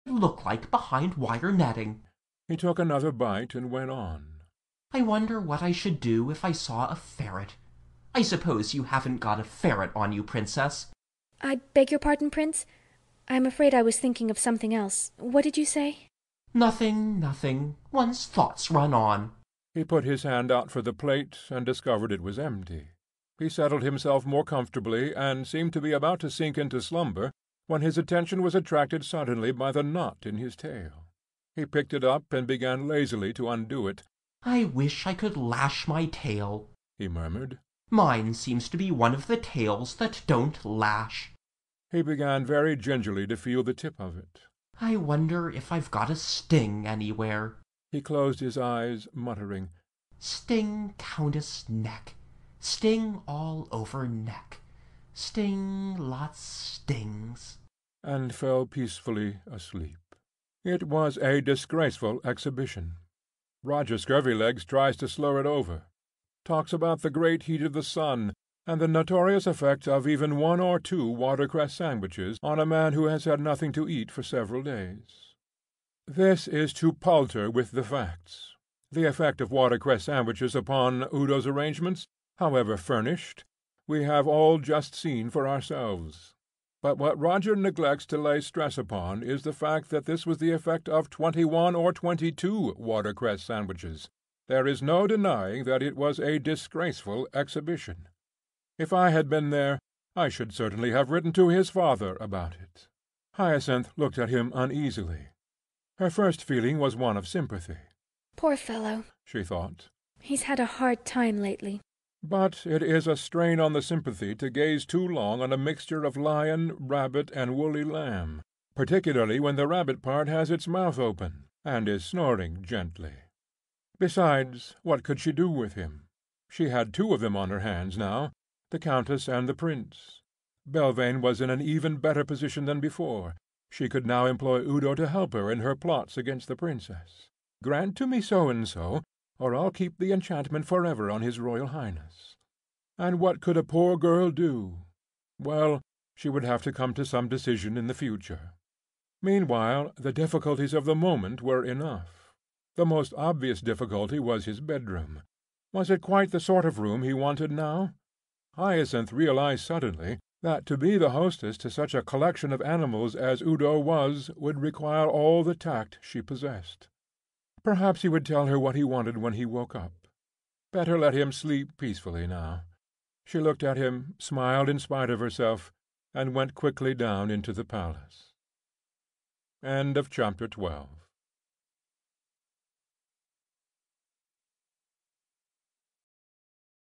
look like behind wire netting. He took another bite and went on. I wonder what I should do if I saw a ferret. I suppose you haven't got a ferret on you, Princess? I beg your pardon, Prince? I'm afraid I was thinking of something else. What did you say? Nothing, nothing. One's thoughts run on. He put his hand out for the plate and discovered it was empty. He settled himself more comfortably and seemed to be about to sink into slumber when his attention was attracted suddenly by the knot in his tail. He picked it up and began lazily to undo it. I wish I could lash my tail, he murmured. Mine seems to be one of the tails that don't lash. He began very gingerly to feel the tip of it. I wonder if I've got a sting anywhere. He closed his eyes, muttering, Sting Countess neck. Sting all over neck. Sting lots stings. And fell peacefully asleep. It was a disgraceful exhibition. Roger Scurvilegs tries to slur it over, talks about the great heat of the sun, and the notorious effect of even one or two watercress sandwiches on a man who has had nothing to eat for several days. This is to palter with the facts. The effect of watercress sandwiches upon Udo's arrangements, however furnished, we have all just seen for ourselves. But what Roger neglects to lay stress upon is the fact that this was the effect of 21 or 22 watercress sandwiches. There is no denying that it was a disgraceful exhibition. If I had been there, I should certainly have written to his father about it. Hyacinth looked at him uneasily. Her first feeling was one of sympathy. Poor fellow, she thought. He's had a hard time lately. But it is a strain on the sympathy to gaze too long on a mixture of lion, rabbit, and woolly lamb, particularly when the rabbit part has its mouth open, and is snoring gently. Besides, what could she do with him? She had two of them on her hands now, the Countess and the Prince. Belvane was in an even better position than before. She could now employ Udo to help her in her plots against the Princess. Grant to me so-and-so, or I'll keep the enchantment forever on his Royal Highness. And what could a poor girl do? Well, she would have to come to some decision in the future. Meanwhile, the difficulties of the moment were enough. The most obvious difficulty was his bedroom. Was it quite the sort of room he wanted now? Hyacinth realized suddenly that to be the hostess to such a collection of animals as Udo was would require all the tact she possessed. Perhaps he would tell her what he wanted when he woke up. Better let him sleep peacefully now. She looked at him, smiled in spite of herself, and went quickly down into the palace. End of chapter 12.